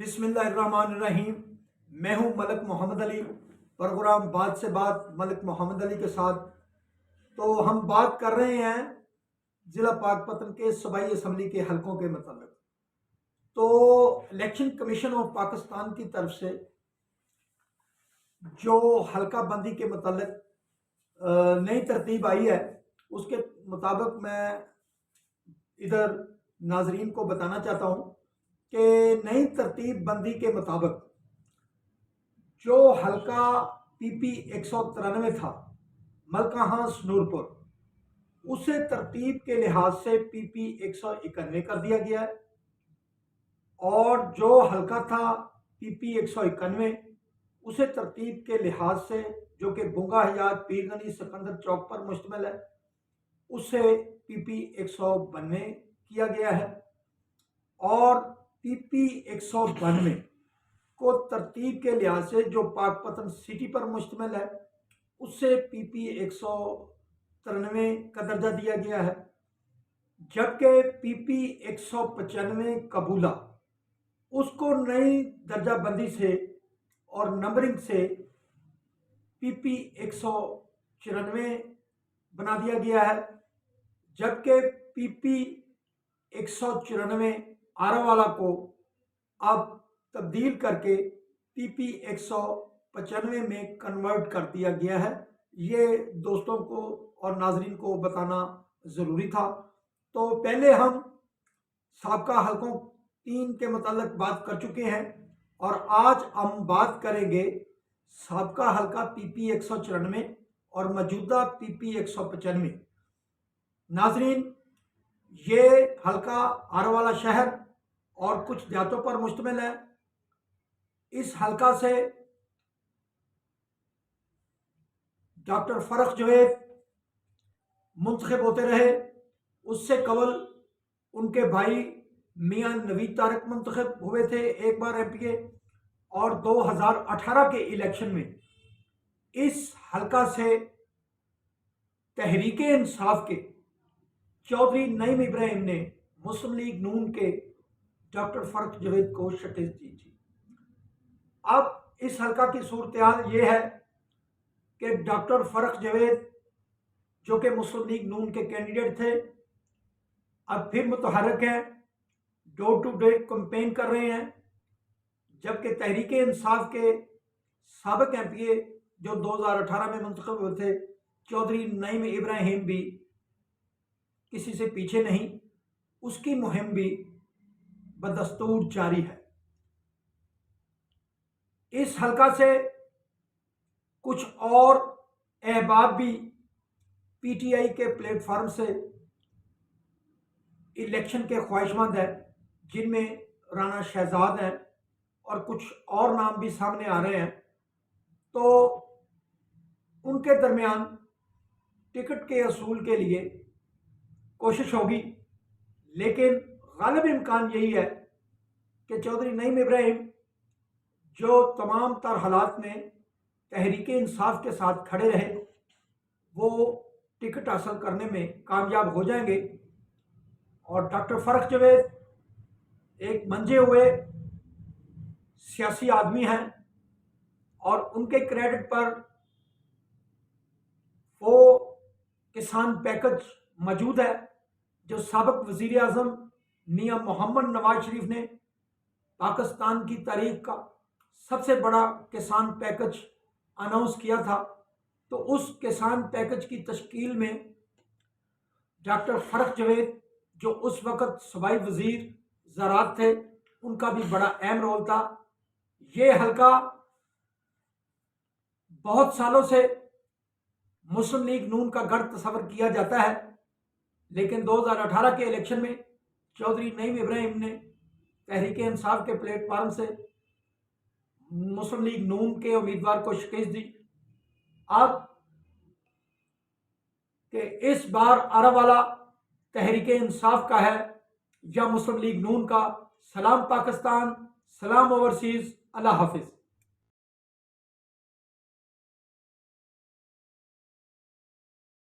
बिस्मिल्लाहिर्रहमानिर्रहीम। मैं हूं मलिक मोहम्मद अली, प्रोग्राम बात से बात मलिक मोहम्मद अली के साथ। तो हम बात कर रहे हैं ज़िला पाकपतन के सूबाई असम्बली के हलकों के मतलब। तो इलेक्शन कमीशन ऑफ पाकिस्तान की तरफ से जो हलका बंदी के मतलब नई तरतीब आई है, उसके मुताबिक मैं इधर नाजरीन को बताना चाहता हूँ कि नई तरतीब बंदी के मुताबिक जो हलका PP 193 था मलकाहांस नूरपुर, उसे तरतीब के लिहाज से PP 191 कर दिया गया है। और जो हलका था PP 191 उसे तरतीब के लिहाज से, जो कि बुंगा हयात पीरगनी सिकंदर चौक पर मुश्तमिल है, उसे PP 192 किया गया है। और PP 192 को तरतीब के लिहाज से जो पाकपतन सिटी पर मुश्तमिल है, उससे PP 193 का दर्जा दिया गया है। जबकि PP 195 कबूला, उसको नई दर्जा बंदी से और नंबरिंग से PP 194 बना दिया गया है। जबकि PP 194 आरावाला को अब तब्दील करके PP 195 में कन्वर्ट कर दिया गया है। ये दोस्तों को और नाजरीन को बताना ज़रूरी था। तो पहले हम साबका हलकों 3 के मुताल्लिक बात कर चुके हैं और आज हम बात करेंगे साबका हलका PP 194 और मौजूदा PP 195। नाजरीन, ये हलका आरावाला शहर और कुछ देहातों पर मुश्तमिल है। इस हलका से डॉक्टर फरख जवेद मुंतखब होते रहे। उससे कबल उनके भाई मियां नवीद तारिक मुंतखब हुए थे एक बार MPA। और 2018 के इलेक्शन में इस हलका से तहरीके इंसाफ के चौधरी नईम इब्राहिम ने मुस्लिम लीग नून के डॉक्टर फरख जवेद को शिकस्त दी थी। अब इस हलका की सूरत हाल ये है कि डॉक्टर फरख जवेद, जो कि मुस्लिम लीग नून के कैंडिडेट थे, अब फिर मुतहर्रिक हैं, डोर टू डोर कैंपेन कर रहे हैं। जबकि तहरीके इंसाफ के साबिक MPA जो 2018 में मुंतखब हुए थे, चौधरी नईम इब्राहिम भी किसी से पीछे नहीं, उसकी मुहिम भी बदस्तूर जारी है। इस हलका से कुछ और अहबाब भी PTI के प्लेटफॉर्म से इलेक्शन के ख्वाहिशमंद हैं, जिनमें राना शहजाद हैं और कुछ और नाम भी सामने आ रहे हैं। तो उनके दरमियान टिकट के असूल के लिए कोशिश होगी, लेकिन गालिब इम्कान यही है कि चौधरी नईम इब्राहिम, जो तमाम तर हालात में तहरीके इंसाफ के साथ खड़े रहे, वो टिकट हासिल करने में कामयाब हो जाएंगे। और डॉक्टर फरख जवेद एक मंजे हुए सियासी आदमी हैं और उनके क्रेडिट पर वो किसान पैकेज मौजूद है, जो साबिक वज़ीर आज़म मियां मोहम्मद नवाज शरीफ ने पाकिस्तान की तारीख का सबसे बड़ा किसान पैकेज अनाउंस किया था। तो उस किसान पैकेज की तश्कील में डॉक्टर फरख जवेद, जो उस वक़्त सूबाई वज़ीर ज़राअत थे, उनका भी बड़ा अहम रोल था। ये हलका बहुत सालों से मुस्लिम लीग नून का गढ़ तस्वर किया जाता है, लेकिन 2018 के इलेक्शन में चौधरी नईम इब्राहिम ने तहरीके इंसाफ के प्लेटफॉर्म से मुस्लिम लीग नून के उम्मीदवार को शिकस्त दी। अब कि इस बार आरावाला तहरीके इंसाफ का है या मुस्लिम लीग नून का। सलाम पाकिस्तान, सलाम ओवरसीज, अल्लाह हाफिज।